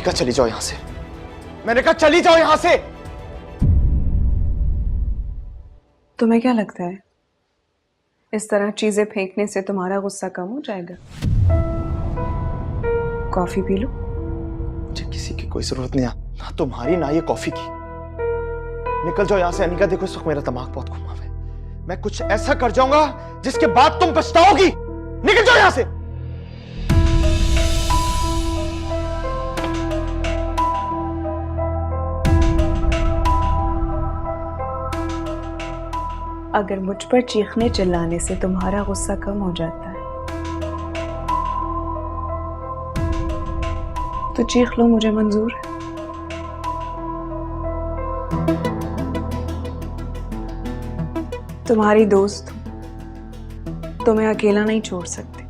अनिका चली जाओ यहां से, मैंने कहा चली जाओ यहां से। तुम्हें क्या लगता है इस तरह चीजें फेंकने से तुम्हारा गुस्सा कम हो जाएगा? Coffee P low. मुझे किसी की कोई जरूरत नहीं है, ना तुम्हारी ना ये कॉफी की। निकल जाओ यहां से अनिका। देखो इस वक्त मेरा दिमाग बहुत घुमा हुआ है, मैं कुछ ऐसा कर जाऊंगा जिसके बाद तुम पछताओगी। निकल जाओ यहां से। अगर मुझ पर चीखने चिल्लाने से तुम्हारा गुस्सा कम हो जाता है तो चीख लो, मुझे मंजूर है। तुम्हारी दोस्त हूं, तुम्हें अकेला नहीं छोड़ सकती।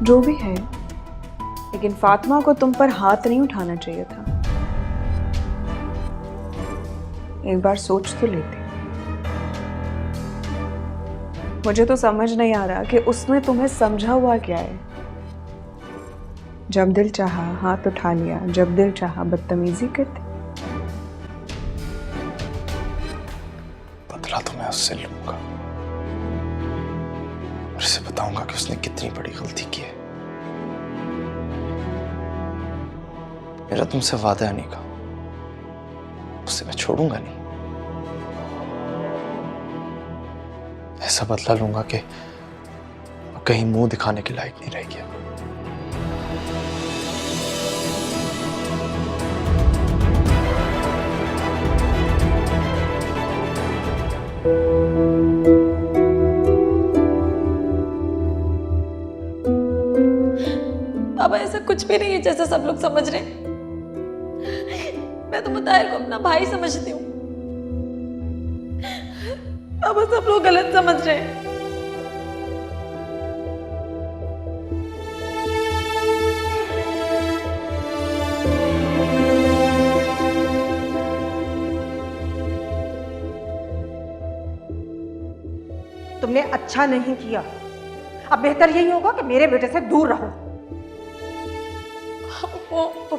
जो भी है, लेकिन फातिमा को तुम पर हाथ नहीं उठाना चाहिए था। एक बार सोच तो लेते। मुझे तो समझ नहीं आ रहा कि उसने तुम्हें समझा हुआ क्या है। जब दिल चाहा हाथ उठा लिया, जब दिल चाहा बदतमीजी कर दी। बदला तो मैं उससे लूंगा और उसे बताऊंगा कि उसने कितनी बड़ी गलती की है। मेरा तुमसे वादा है अनिका, उसे मैं छोड़ूंगा नहीं। ऐसा बदला लूंगा कि कहीं मुंह दिखाने के लायक नहीं रहेगी। बाबा ऐसा कुछ भी नहीं है जैसा सब लोग समझ रहे हैं। मैं तो मुताहिर को अपना भाई समझती हूँ। बाबा सब लोग गलत समझ रहे हैं। तुमने अच्छा नहीं किया। अब बेहतर यही होगा कि मेरे बेटे से दूर रहो।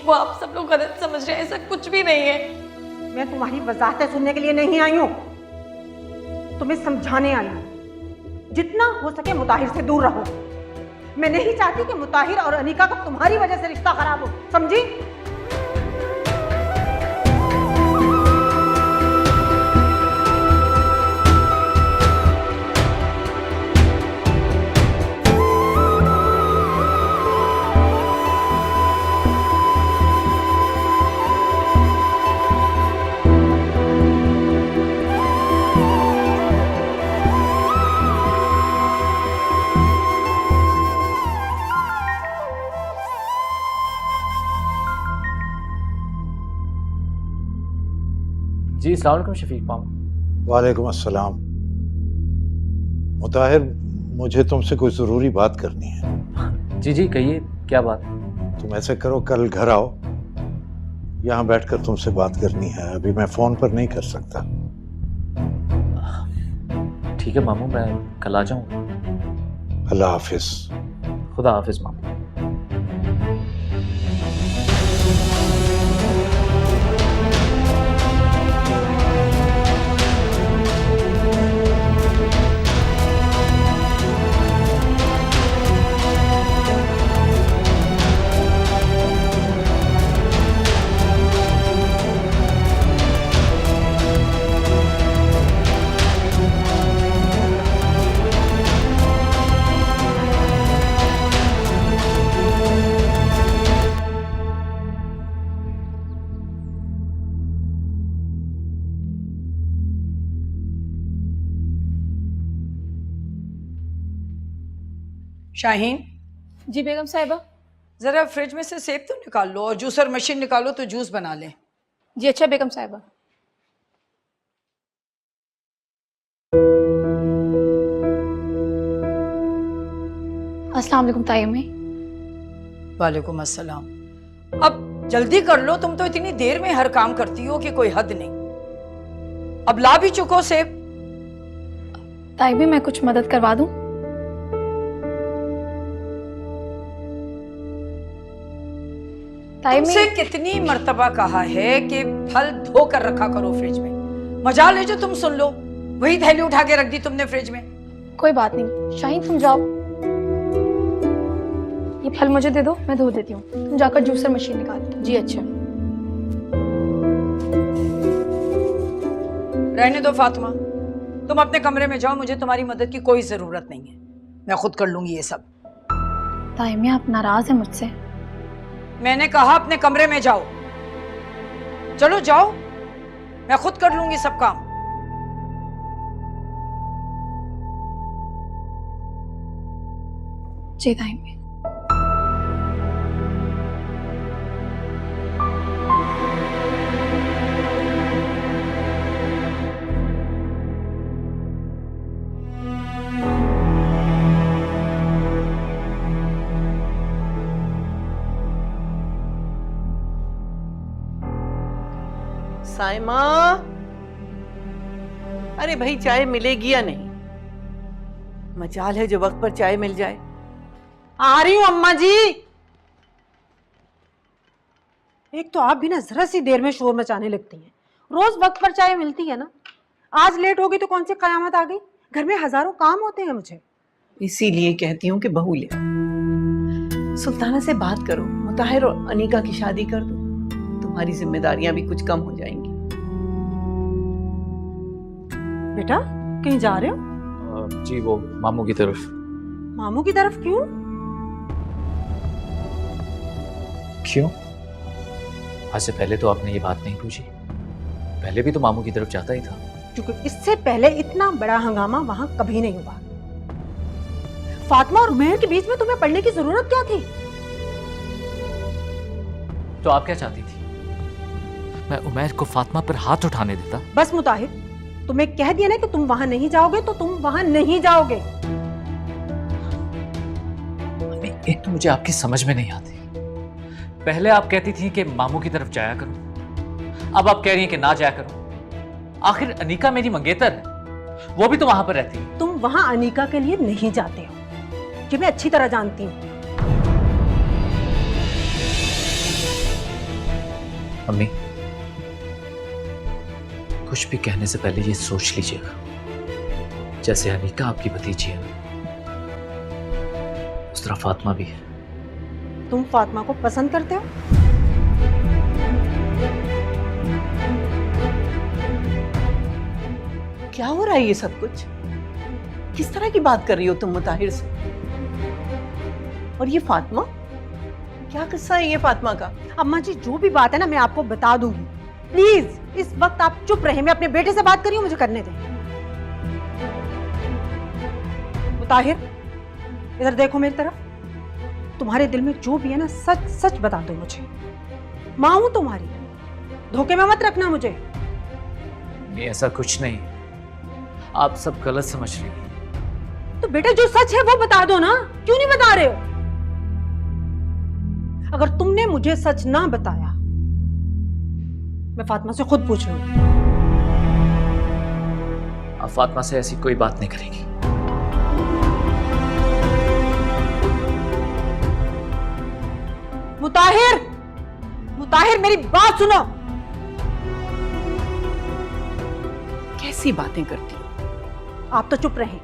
वो आप सब लोग गलत समझ रहे हैं, ऐसा कुछ भी नहीं है। मैं तुम्हारी वजाहतें सुनने के लिए नहीं आई हूं, तुम्हें समझाने आई हूं। जितना हो सके मुताहिर से दूर रहो। मैं नहीं चाहती कि मुताहिर और अनिका का तुम्हारी वजह से रिश्ता खराब हो, समझी? जी अस्सलाम वालेकुम शफीक मामा। वालेकुम अस्सलाम। मुताहिर, मुझे तुमसे कोई ज़रूरी बात करनी है। जी जी कहिए, क्या बात? तुम ऐसे करो, कल घर आओ, यहाँ बैठकर तुमसे बात करनी है। अभी मैं फ़ोन पर नहीं कर सकता। ठीक है मामू, मैं कल आ जाऊँगा। अल्लाह हाफिज़। खुदा हाफिज़ मामू। शाहीन, जी बेगम साहिबा। जरा फ्रिज में से सेब तो निकाल लो और जूसर मशीन निकालो तो जूस बना लें। जी अच्छा बेगम साहिबा। अस्सलाम वालेकुम ताई अम्मी। वालेकुम अस्सलाम। अब जल्दी कर लो, तुम तो इतनी देर में हर काम करती हो कि कोई हद नहीं। अब ला भी चुको सेब। ताई भी मैं कुछ मदद करवा दूं? तुमसे कितनी मर्तबा कहा है कि फल धो कर रखा करो फ्रिज में। मजाल है जो तुम सुन लो, वही थैली उठा के रख दी तुमने फ्रिज में। कोई बात नहीं शाहीन, तुम जाओ, ये फल मुझे दे दो, मैं धो देती हूँ। तुम जाकर जूसर मशीन निकाल दो। जी अच्छा। रहने दो फातिमा, तुम अपने कमरे में जाओ, मुझे तुम्हारी मदद की कोई जरूरत नहीं है, मैं खुद कर लूंगी ये सब। ताइमी आप नाराज हैं मुझसे? मैंने कहा अपने कमरे में जाओ। चलो जाओ, मैं खुद कर लूंगी सब काम। जी ताइमी। साइमा, अरे भाई चाय मिलेगी या नहीं? मजाल है जो वक्त पर चाय मिल जाए। आ रही हूँ अम्मा जी। एक तो आप भी ना जरा सी देर में शोर मचाने लगती हैं। रोज वक्त पर चाय मिलती है ना, आज लेट हो गई तो कौन सी कयामत आ गई? घर में हजारों काम होते हैं मुझे। इसीलिए कहती हूँ कि बहू ले सुल्ताना से बात करो, मुताहिर और अनीका की शादी कर दो, तुम्हारी जिम्मेदारियां भी कुछ कम हो जाएंगी। बेटा कहीं जा रहे हो? जी वो मामू की तरफ। मामू की तरफ क्यों? क्यों? आज से पहले तो आपने ये बात नहीं पूछी। पहले भी तो मामू की तरफ जाता ही था। क्योंकि इससे पहले इतना बड़ा हंगामा वहां कभी नहीं हुआ। फातिमा और उमैर के बीच में तुम्हें पढ़ने की जरूरत क्या थी? तो आप क्या चाहती थी? मैं उमैर को फातिमा पर हाथ उठाने देता? बस मुताहिर, तुम्हें कह दिया ना कि तुम वहां नहीं जाओगे तो तुम वहां नहीं जाओगे। एक तो मुझे आपकी समझ में नहीं आती। पहले आप कहती थी कि मामू की तरफ जाया करो, अब आप कह रही हैं कि ना जाया करो। आखिर अनीका मेरी मंगेतर है, वो भी तो वहां पर रहती है। तुम वहां अनीका के लिए नहीं जाते हो, ये मैं अच्छी तरह जानती हूँ। अम्मी, कुछ भी कहने से पहले ये सोच लीजिएगा, जैसे अनीका आपकी भतीजी है उस तरह फातिमा भी है। तुम फातिमा को पसंद करते हो? क्या हो रहा है ये सब कुछ? किस तरह की बात कर रही हो तुम मुताहिर से? और ये फातिमा, क्या किस्सा है ये फातिमा का? अम्मा जी जो भी बात है ना मैं आपको बता दूंगी। प्लीज इस वक्त आप चुप रहे, मैं अपने बेटे से बात कर रही हूँ, मुझे करने दें। मुताहिर इधर देखो मेरी तरफ। तुम्हारे दिल में जो भी है ना सच सच बता दो मुझे। माँ हूं तुम्हारी, धोखे में मत रखना मुझे। नहीं ऐसा कुछ नहीं, आप सब गलत समझ रही हैं। तो बेटा जो सच है वो बता दो ना, क्यों नहीं बता रहे हो? अगर तुमने मुझे सच ना बताया मैं फातिमा से खुद पूछ लूंगी। आप फातिमा से ऐसी कोई बात नहीं करेंगी। मुताहिर, मुताहिर मेरी बात सुनो। कैसी बातें करती हो? आप तो चुप रहे।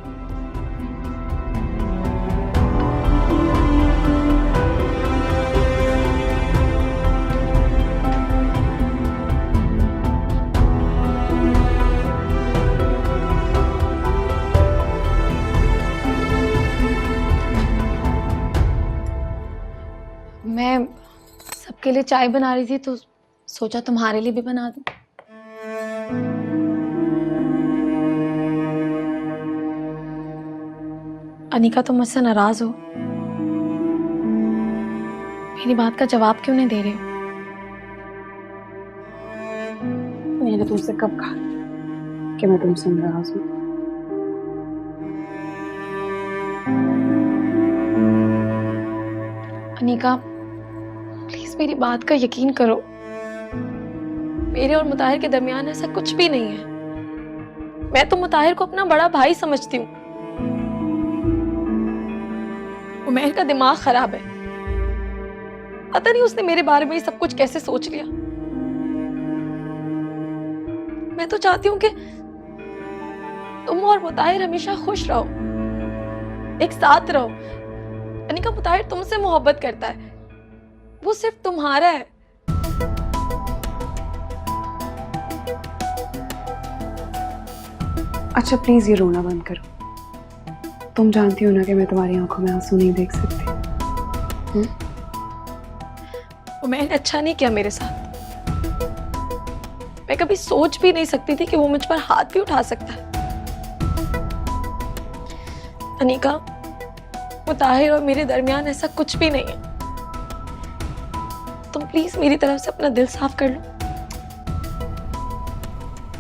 मैं सबके लिए चाय बना रही थी तो सोचा तुम्हारे लिए भी बना दूं। अनीका तुम मुझसे नाराज हो? मेरी बात का जवाब क्यों नहीं दे रहे हो? मैंने तुमसे कब कहा कि मैं तुमसे नाराज हूं? अनीका प्लीज मेरी बात का यकीन करो, मेरे और मुताहिर के दरमियान ऐसा कुछ भी नहीं है। मैं तो मुताहिर को अपना बड़ा भाई समझती हूँ। उमैर का दिमाग खराब है, पता नहीं उसने मेरे बारे में ये सब कुछ कैसे सोच लिया। मैं तो चाहती हूँ कि तुम और मुताहिर हमेशा खुश रहो, एक साथ रहो। अनिका, मुताहिर तुमसे मोहब्बत करता है, वो सिर्फ तुम्हारा है। अच्छा प्लीज ये रोना बंद करो। तुम जानती हो ना कि मैं तुम्हारी आंखों में आंसू नहीं देख सकती। मैंने अच्छा नहीं किया मेरे साथ। मैं कभी सोच भी नहीं सकती थी कि वो मुझ पर हाथ भी उठा सकता है। अनिका, मुताहिर और मेरे दरमियान ऐसा कुछ भी नहीं है। तुम प्लीज मेरी तरफ से अपना दिल साफ कर लो।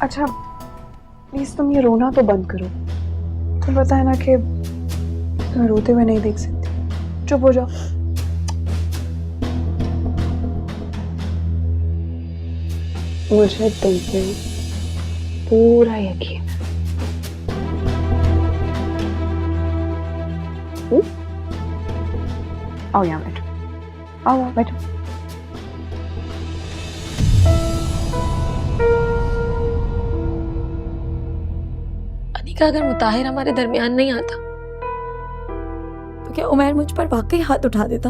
अच्छा प्लीज तुम ये रोना तो बंद करो। तुम पता है ना कि तुम्हें रोते हुए नहीं देख सकती। चुप हो जाओ। मुझे तुम पे पूरा यकीन है। आओ यहाँ बैठो, आओ बैठो। अनिका, अगर मुताहिर हमारे दरमियान नहीं आता तो क्या उमैर मुझ पर वाकई हाथ उठा देता?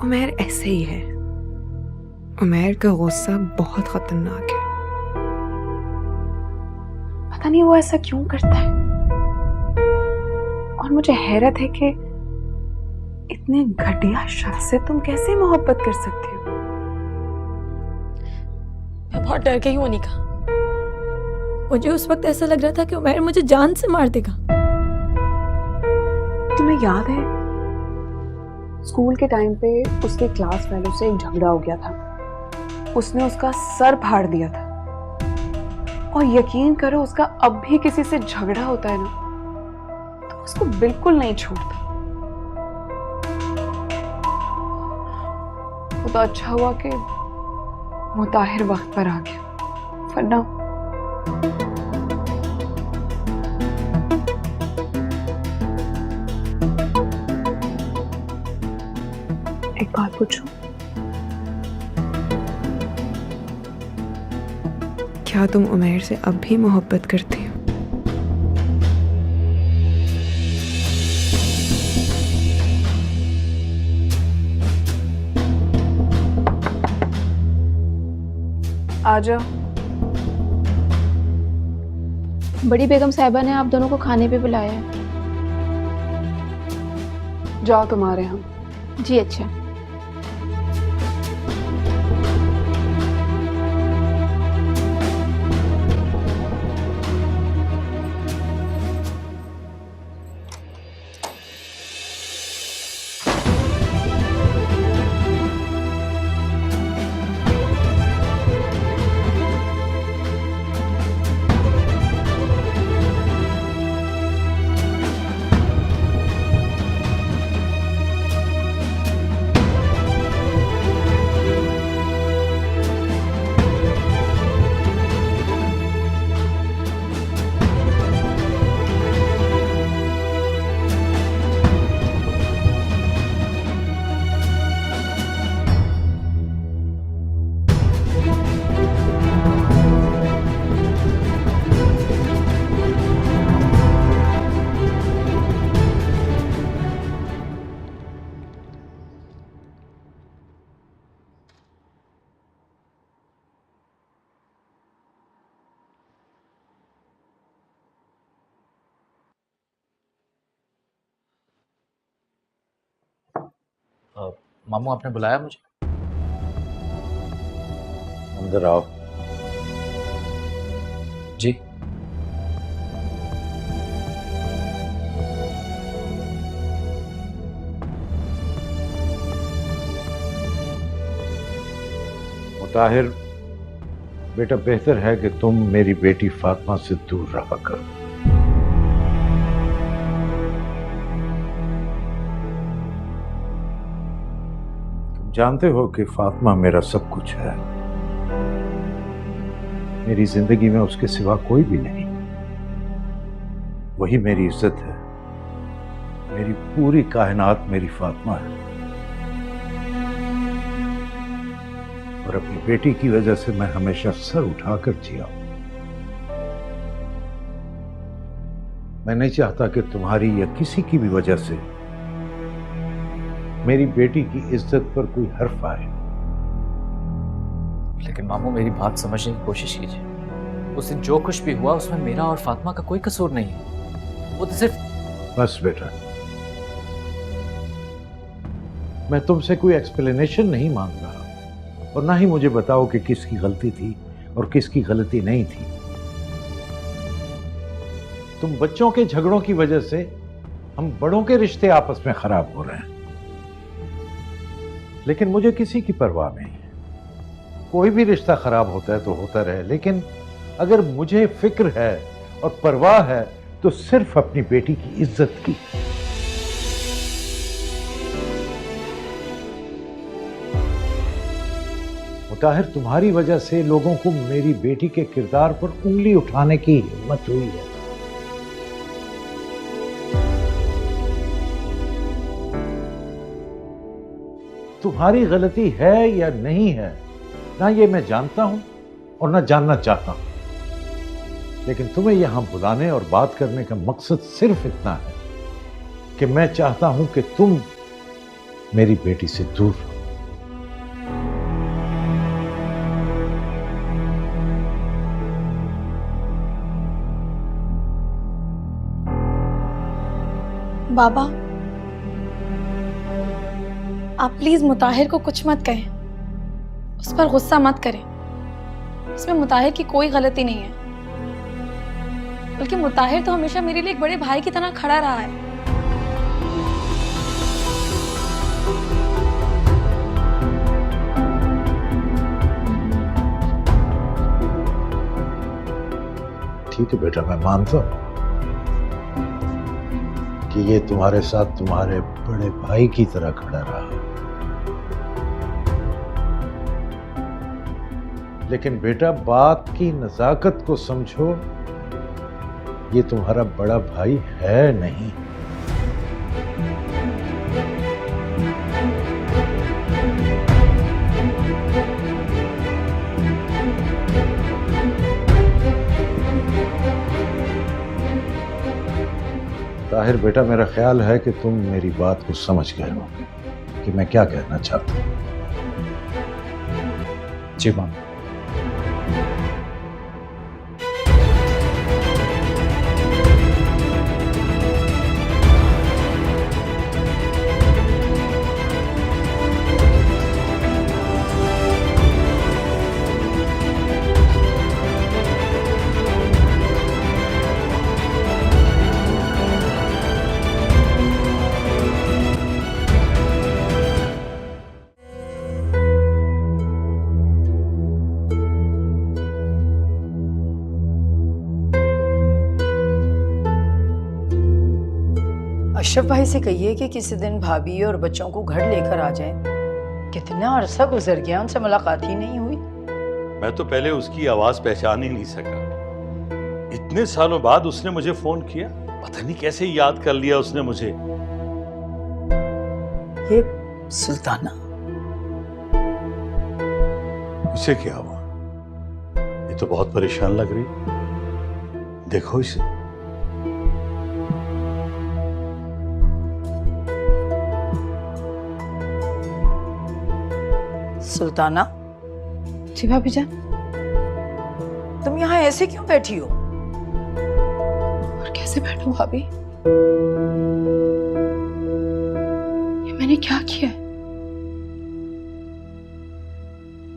उमैर ऐसे ही है। उमैर का गुस्सा बहुत खतरनाक है। पता नहीं वो ऐसा क्यों करता है। और मुझे हैरत है कि इतने घटिया शख्स से तुम कैसे मोहब्बत कर सकती हो। मैं बहुत डर गई हूँ अनिका। मुझे उस वक्त ऐसा लग रहा था कि उमैर मुझे जान से मार देगा। तुम्हें याद है स्कूल के टाइम पे उसके क्लास फेलो से एक झगड़ा हो गया था। उसने उसका सर फाड़ दिया था। और यकीन करो उसका अब भी किसी से झगड़ा होता है ना तो उसको बिल्कुल नहीं छोड़ता। वो तो अच्छा हुआ कि मुताहिर वक्त पर आ गया, वरना एक बात पूछूं? क्या तुम उमैर से अब भी मोहब्बत करती हो? आ जाओ। बड़ी बेगम साहिबा ने आप दोनों को खाने पे बुलाया है। जाओ तुम्हारे हम। जी अच्छा। मामू, आपने बुलाया मुझे? अंदर आओ। जी। मुताहिर, बेटा बेहतर है कि तुम मेरी बेटी फातिमा से दूर रहा करो। जानते हो कि फातिमा मेरा सब कुछ है। मेरी जिंदगी में उसके सिवा कोई भी नहीं। वही मेरी इज्जत है। मेरी पूरी कायनात मेरी फातिमा है। और अपनी बेटी की वजह से मैं हमेशा सर उठाकर जिया हूं। मैं नहीं चाहता कि तुम्हारी या किसी की भी वजह से मेरी बेटी की इज्जत पर कोई हर्फ आए। लेकिन मामू मेरी बात समझने की कोशिश कीजिए। उस दिन जो कुछ भी हुआ उसमें मेरा और फातिमा का कोई कसूर नहीं है। वो तो सिर्फ बस बेटा, मैं तुमसे कोई एक्सप्लेनेशन नहीं मांग रहा और ना ही मुझे बताओ कि किसकी गलती थी और किसकी गलती नहीं थी। तुम बच्चों के झगड़ों की वजह से हम बड़ों के रिश्ते आपस में खराब हो रहे हैं, लेकिन मुझे किसी की परवाह नहीं है। कोई भी रिश्ता खराब होता है तो होता रहे, लेकिन अगर मुझे फिक्र है और परवाह है तो सिर्फ अपनी बेटी की इज्जत की। मुताहिर, तुम्हारी वजह से लोगों को मेरी बेटी के किरदार पर उंगली उठाने की हिम्मत हुई है। तुम्हारी गलती है या नहीं है, ना ये मैं जानता हूं और ना जानना चाहता हूं, लेकिन तुम्हें यहां बुलाने और बात करने का मकसद सिर्फ इतना है कि मैं चाहता हूं कि तुम मेरी बेटी से दूर रहो। बाबा, आप प्लीज मुताहिर को कुछ मत कहें, उस पर गुस्सा मत करें। इसमें मुताहिर की कोई गलती नहीं है, बल्कि मुताहिर तो हमेशा मेरे लिए एक बड़े भाई की तरह खड़ा रहा है। ठीक है बेटा, मैं मानता हूं कि ये तुम्हारे साथ तुम्हारे बड़े भाई की तरह खड़ा रहा, लेकिन बेटा बात की नजाकत को समझो। ये तुम्हारा बड़ा भाई है नहीं। ताहिर बेटा, मेरा ख्याल है कि तुम मेरी बात को समझ गए हो कि मैं क्या कहना चाहता हूं। जी मामू। अशरफ भाई से कहिए कि किसी दिन भाभी और बच्चों को घर लेकर आ जाएं। कितना अरसा गुजर गया, उनसे मुलाकात ही नहीं हुई। मैं तो पहले उसकी आवाज पहचान ही नहीं सका। इतने सालों बाद उसने मुझे फोन किया, पता नहीं कैसे याद कर लिया उसने मुझे। ये सुल्ताना, इसे क्या हुआ? ये तो बहुत परेशान लग रही। देखो इसे। सुल्ताना। जी भाभी जान। तुम यहाँ ऐसे क्यों बैठी हो? और कैसे बैठूं भाभी? ये मैंने क्या किया है?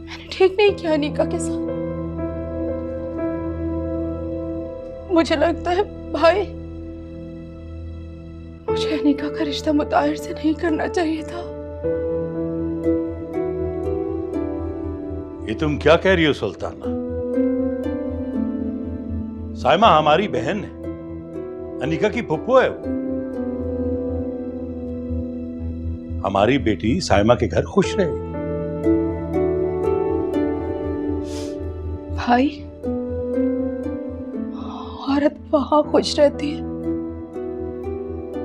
मैंने ठीक नहीं किया अनिका के साथ। मुझे लगता है भाई, मुझे अनिका का रिश्ता मुताहिर से नहीं करना चाहिए था। ये तुम क्या कह रही हो सुल्ताना? साइमा हमारी बहन है, अनिका की फुप्पो है वो। हमारी बेटी साइमा के घर खुश रहे। भाई, औरत वहां खुश रहती है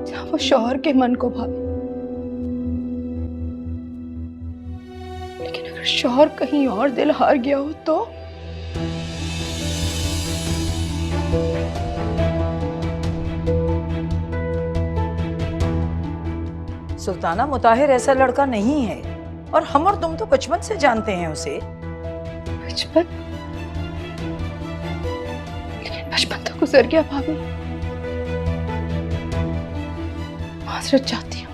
जहां वो शौहर के मन को भावे, लेकिन अगर अगर शौहर कहीं और दिल हार गया हो तो? सुल्ताना, मुताहिर ऐसा लड़का नहीं है, और हम और तुम तो बचपन से जानते हैं उसे। बचपन? लेकिन बचपन तो गुजर गया भाभी। माजरत चाहती हूँ,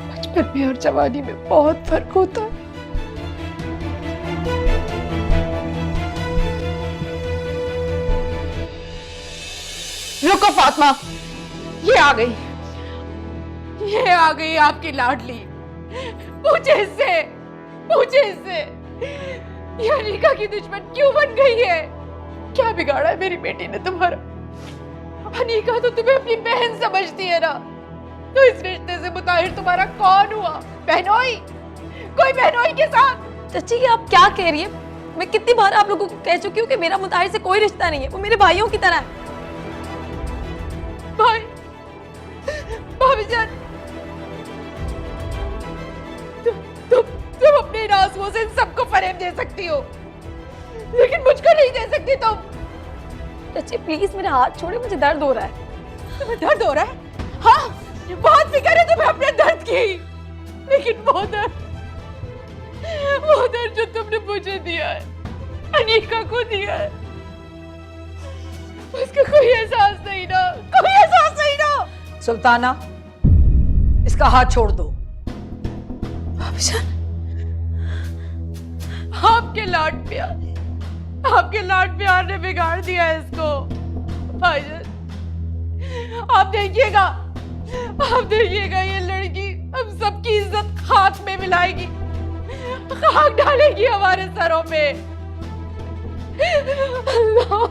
बचपन में और जवानी में बहुत फर्क होता है। रुको फातिमा, ये आ गई, ये आ गई आपकी लाडली। पूछे इससे, पूछे इससे, ये अनिका की दुश्मन क्यों बन गई है? क्या बिगाड़ा है मेरी बेटी ने तुम्हारा? अनिका तो तुम्हें अपनी बहन समझती है ना, तो इस रिश्ते से मुताहिर तुम्हारा कौन हुआ? बहनोई? कोई बहनोई के साथ? चाची ये आप क्या कह रही है? मैं कितनी बार आप लोगों को कह चुकी हूँ कि मेरा मुताहिर से कोई रिश्ता नहीं है, वो मेरे भाइयों की तरह है। भाई, भाभी जान, तुम अपने इन आंसुओं से सबको फरेब दे सकती हो, लेकिन मुझको नहीं दे सकती तुम। चाची प्लीज मेरा हाथ छोड़े, मुझे दर्द हो रहा है। तुम्हें दर्द हो रहा है? हाँ, बहुत फिक्र है तुम्हें अपने दर्द की, लेकिन वो दर्द जो तुमने मुझे दिया है, अनीका को दिया है, उसका कोई एहसास नहीं ना, कोई एहसास नहीं ना। सुल्ताना, इसका हाथ छोड़ दो। आपके लाड प्यार ने बिगाड़ दिया है इसको। भाईजान, आप देखिएगा ये लड़की हम सबकी इज्जत खाक में मिलाएगी, खाक डालेगी हमारे सरों पे। अल्लाह।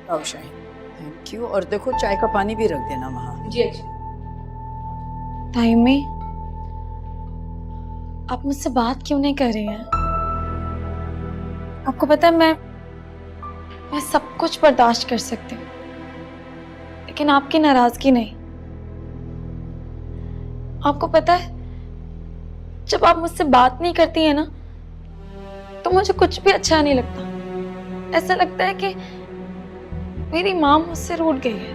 आओ शाहीन, थैंक यू। और देखो चाय का पानी भी रख देना वहाँ। जी अच्छा। ताइमी, आप मुझसे बात क्यों नहीं कर रही हैं? आपको पता है मैं सब कुछ बर्दाश्त कर सकती हूँ, लेकिन आपकी नाराजगी नहीं। आपको पता है जब आप मुझसे बात नहीं करती है ना, तो मुझे कुछ भी अच्छा नहीं लगता। ऐसा लगता है कि मेरी माँ मुझसे रूठ गई है।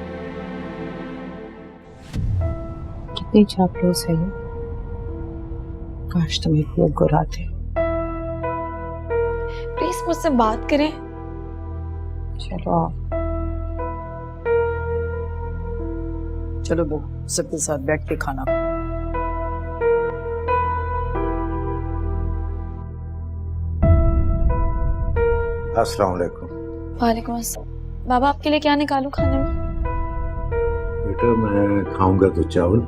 कितनी चापलूस है ये, काश तुम एक लोग गुराते। प्लीज मुझसे बात करें। चलो चलो वो सबके साथ बैठ के खाना। अस्सलाम वालेकुम। वालेकुम अस्सलाम। बाबा आपके लिए क्या निकालूं खाने में? बेटा मैं खाऊंगा तो चावल,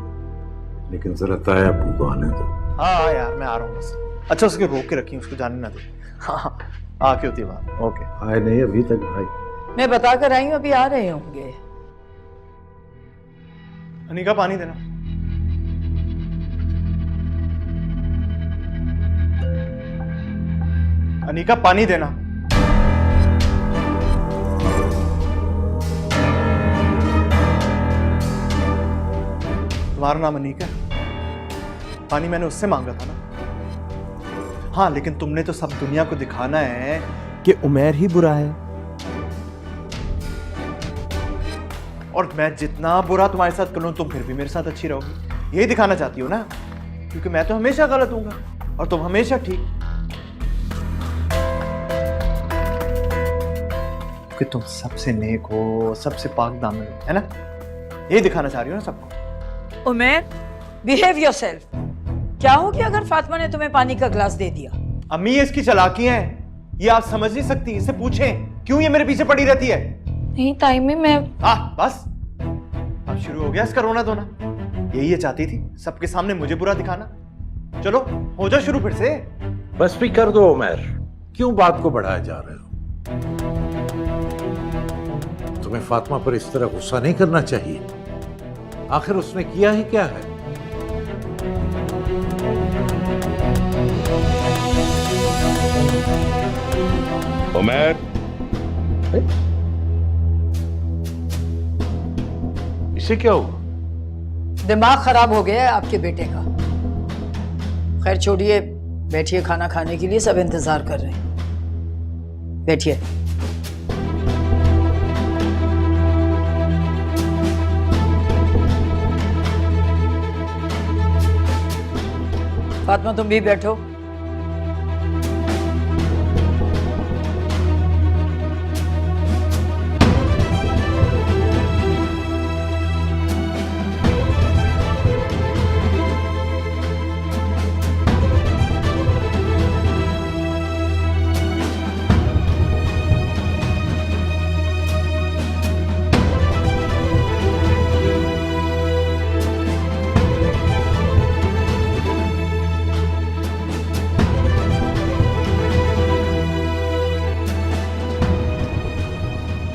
लेकिन जरा ताया अब्बू को आने दो। हाँ यार मैं आ रहा हूँ बस। अच्छा उसके रोक के रखी, उसको जाने ना दे। हाँ आके होती है बात। ओके। आए नहीं अभी तक भाई? मैं बता कर आई हूँ, अभी आ रहे होंगे। अनिका पानी देना। अनिका पानी देना। तुम्हारा नाम अनिका है? पानी मैंने उससे मांगा था ना। हाँ लेकिन तुमने तो सब दुनिया को दिखाना है कि उमैर ही बुरा है, और मैं जितना बुरा तुम्हारे साथ करूं तुम फिर भी मेरे साथ अच्छी रहोगी। यही दिखाना चाहती हो ना, क्योंकि मैं तो हमेशा गलत हूँगा और तुम हमेशा ठीक, कि तुम सबसे नेक हो, सबसे पाक दामन हो, है ना? यही दिखाना चाह रही हो ना सबको। उमेर, बिहेव योरसेल्फ। क्या हो गया अगर फातिमा ने तुम्हें पानी का ग्लास दे दिया? अम्मी ये इसकी चालाकियां हैं, ये आप समझ नहीं सकती। इससे पूछें क्यों ये मेरे पीछे पड़ी रहती है। नहीं ताइमी, मैं बस अब शुरू हो गया इसका रोना धोना। यही ये चाहती थी, सबके सामने मुझे बुरा दिखाना। चलो हो जाओ शुरू फिर से। बस भी कर दो उमर, क्यों बात को बढ़ाया जा रहे हो? तुम्हें फातिमा पर इस तरह गुस्सा नहीं करना चाहिए। आखिर उसने किया ही क्या है? उमर, इसे क्या हुआ? दिमाग खराब हो गया है आपके बेटे का। खैर छोड़िए, बैठिए, खाना खाने के लिए सब इंतजार कर रहे हैं। बैठिए। फातिमा तुम भी बैठो।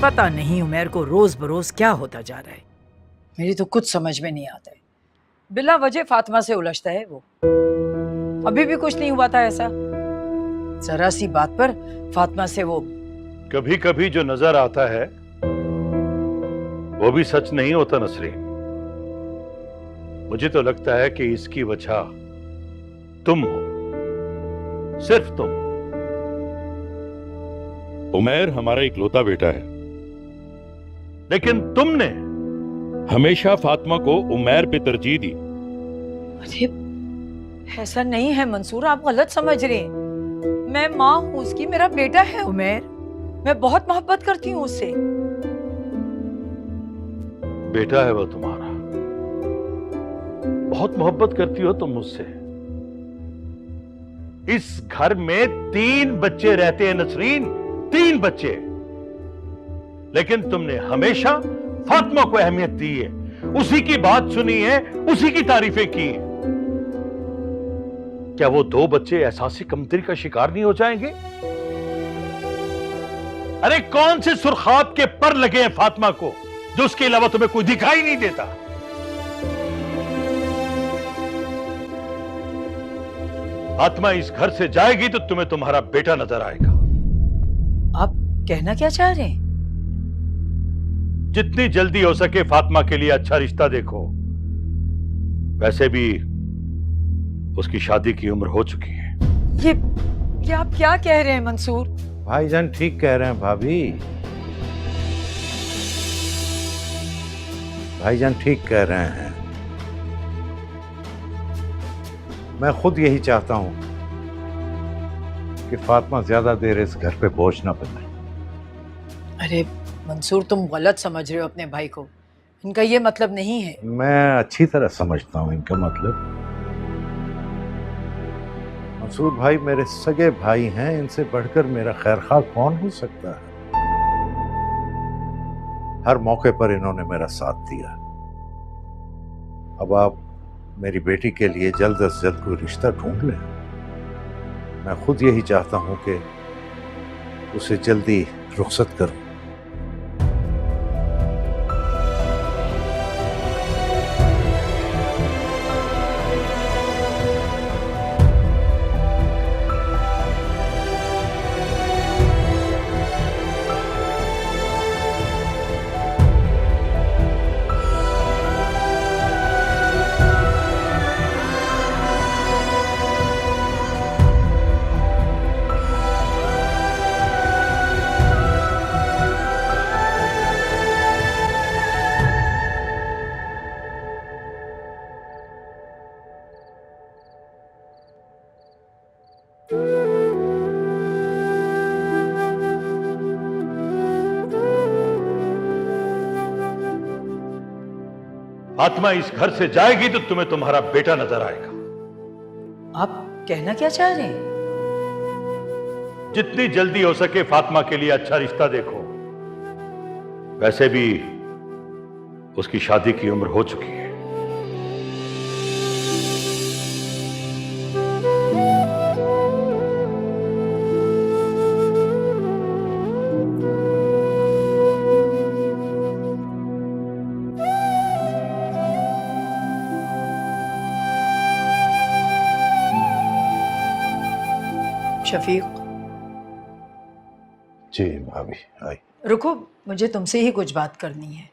पता नहीं उमर को रोज बरोज क्या होता जा रहा है, मेरी तो कुछ समझ में नहीं आता है। बिला वजह फातिमा से उलझता है वो। अभी भी कुछ नहीं हुआ था ऐसा, जरा सी बात पर फातिमा से वो। कभी कभी जो नजर आता है वो भी सच नहीं होता नसरीन। मुझे तो लगता है कि इसकी वजह तुम हो, सिर्फ तुम। उमर हमारा इकलौता बेटा है, लेकिन तुमने हमेशा फातिमा को उमर पे तरजीह दी। अरे ऐसा नहीं है मंसूर, आप गलत समझ रहे हैं। मैं माँ हूँ उसकी, मेरा बेटा है उमर, मैं बहुत मोहब्बत करती हूँ उससे। बेटा है वो तुम्हारा, बहुत मोहब्बत करती हो तुम मुझसे। इस घर में 3 बच्चे रहते हैं नसरीन, 3 बच्चे, लेकिन तुमने हमेशा फातिमा को अहमियत दी है, उसी की बात सुनी है, उसी की तारीफें की है। क्या वो 2 बच्चे एहसासी कमतरी का शिकार नहीं हो जाएंगे? अरे कौन से सुर्खाब के पर लगे हैं फातिमा को, जो उसके अलावा तुम्हें कोई दिखाई नहीं देता? फातिमा इस घर से जाएगी तो तुम्हें तुम्हारा बेटा नजर आएगा। आप कहना क्या चाह रहे हैं? जितनी जल्दी हो सके फातिमा के लिए अच्छा रिश्ता देखो। वैसे भी उसकी शादी की उम्र हो चुकी है। ये आप क्या कह रहे हैं मंसूर? भाईजान ठीक कह रहे हैं भाभी, भाईजान ठीक कह रहे हैं। मैं खुद यही चाहता हूं कि फातिमा ज्यादा देर इस घर पे बोझ ना बने। अरे मंसूर, तुम गलत समझ रहे हो अपने भाई को, इनका ये मतलब नहीं है। मैं अच्छी तरह समझता हूं इनका मतलब। मंसूर भाई मेरे सगे भाई हैं, इनसे बढ़कर मेरा खैरखा कौन हो सकता है। हर मौके पर इन्होंने मेरा साथ दिया। अब आप मेरी बेटी के लिए जल्द अज जल्द कोई रिश्ता ढूंढ लें। मैं खुद यही चाहता हूं कि उसे जल्दी रुखसत करूं। फातिमा इस घर से जाएगी तो तुम्हें तुम्हारा बेटा नजर आएगा। आप कहना क्या चाह रहे हैं? जितनी जल्दी हो सके फातिमा के लिए अच्छा रिश्ता देखो। वैसे भी उसकी शादी की उम्र हो चुकी है। शफीक, जी भाभी आई। रुको, मुझे तुमसे ही कुछ बात करनी है।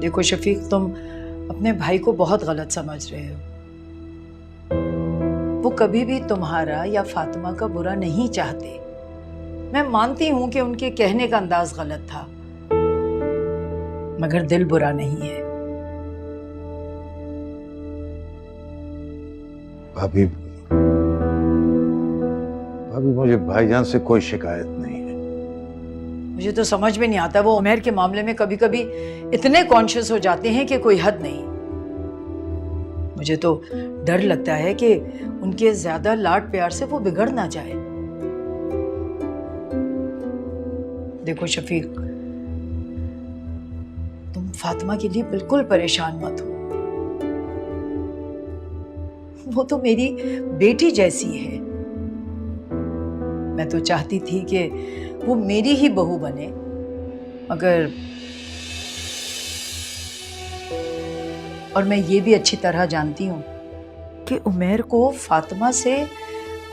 देखो शफीक, तुम अपने भाई को बहुत गलत समझ रहे हो। वो कभी भी तुम्हारा या फातिमा का बुरा नहीं चाहते। मैं मानती हूं कि उनके कहने का अंदाज गलत था, मगर दिल बुरा नहीं है। भाभी भाभी मुझे भाईजान से कोई शिकायत नहीं है। मुझे तो समझ में नहीं आता, वो उमर के मामले में कभी कभी इतने कॉन्शियस हो जाते हैं कि कोई हद नहीं। मुझे तो डर लगता है कि उनके ज्यादा लाड प्यार से वो बिगड़ ना जाए। देखो शफीक, तुम फातिमा के लिए बिल्कुल परेशान मत हो। वो तो मेरी बेटी जैसी है। मैं तो चाहती थी कि वो मेरी ही बहू बने, मगर और मैं ये भी अच्छी तरह जानती हूँ कि उमर को फातिमा से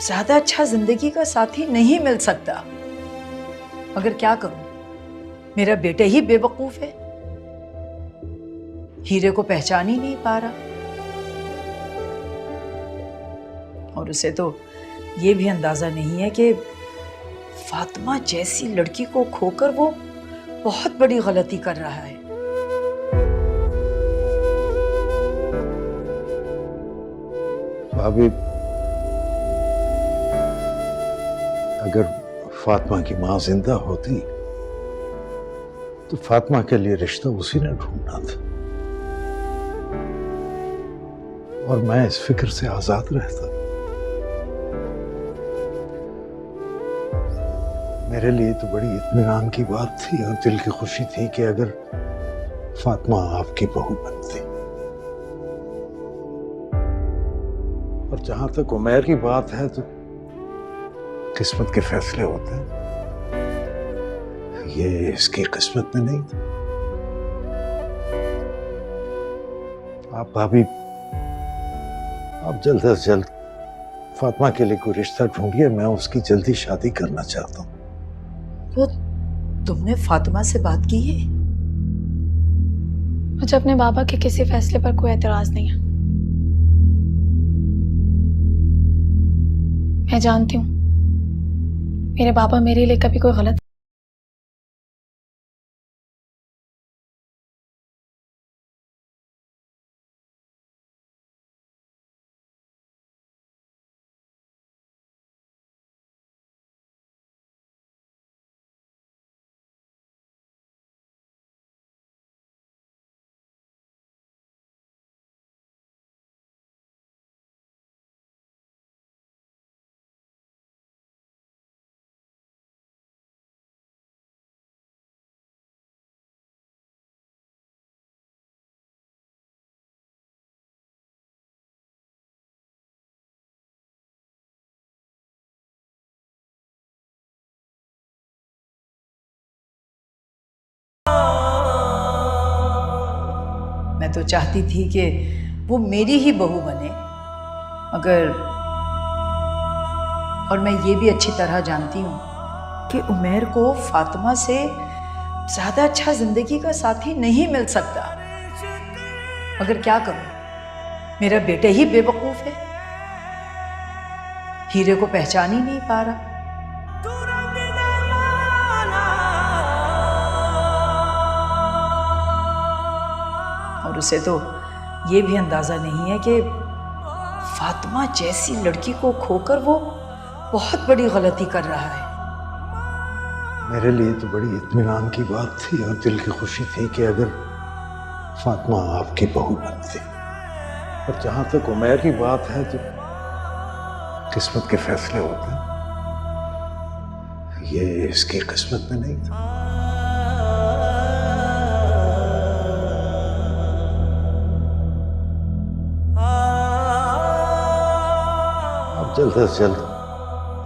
ज्यादा अच्छा जिंदगी का साथी नहीं मिल सकता। मगर क्या करूं, मेरा बेटा ही बेवकूफ है, हीरे को पहचान ही नहीं पा रहा। और उसे तो ये भी अंदाजा नहीं है कि फातिमा जैसी लड़की को खोकर वो बहुत बड़ी गलती कर रहा है। भाभी, अगर फातिमा की मां जिंदा होती तो फातिमा के लिए रिश्ता उसी ने ढूंढना था, और मैं इस फिक्र से आजाद रहता। मेरे लिए तो बड़ी इत्मीनान की बात थी और दिल की खुशी थी कि अगर फातिमा आपकी बहू बनती। और जहां तक उमर की बात है तो किस्मत के फैसले होते हैं, ये इसकी किस्मत में नहीं था। आप भाभी, आप जल्द से जल्द फातिमा के लिए कोई रिश्ता ढूंढिए। मैं उसकी जल्दी शादी करना चाहता हूँ। तो तुमने फातिमा से बात की है? मुझे अपने बाबा के किसी फैसले पर कोई एतराज नहीं है। मैं जानती हूँ मेरे बाबा मेरे लिए कभी कोई गलत मैं तो चाहती थी कि वो मेरी ही बहू बने, मगर और मैं ये भी अच्छी तरह जानती हूँ कि उमर को फातिमा से ज्यादा अच्छा जिंदगी का साथी नहीं मिल सकता। मगर क्या करूं, मेरा बेटा ही बेवकूफ है, हीरे को पहचान ही नहीं पा रहा। और उसे तो ये भी अंदाजा नहीं है कि फातिमा जैसी लड़की को खोकर वो बहुत बड़ी गलती कर रहा है। मेरे लिए तो बड़ी इत्मीनान की बात थी और दिल की खुशी थी कि अगर फातिमा आपकी बहू बनती। और जहां तक उमैर की बात है तो किस्मत के फैसले होते हैं, ये इसकी किस्मत में नहीं था। अब जल्द से जल्द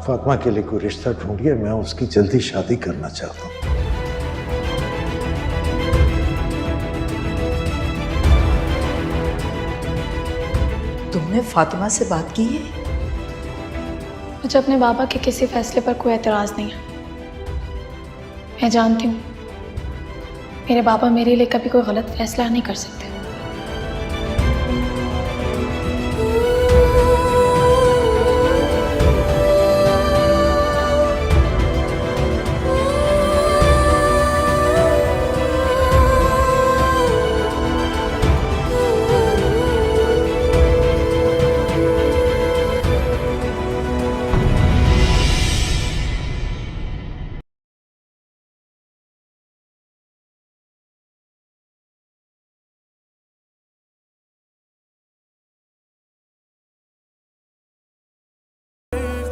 फातिमा के लिए कोई रिश्ता ढूंढिए, मैं उसकी जल्दी शादी करना चाहता हूँ। तुमने फातिमा से बात की है? मुझे अपने बाबा के किसी फैसले पर कोई एतराज नहीं है। मैं जानती हूँ मेरे बाबा मेरे लिए कभी कोई गलत फैसला नहीं कर सकते।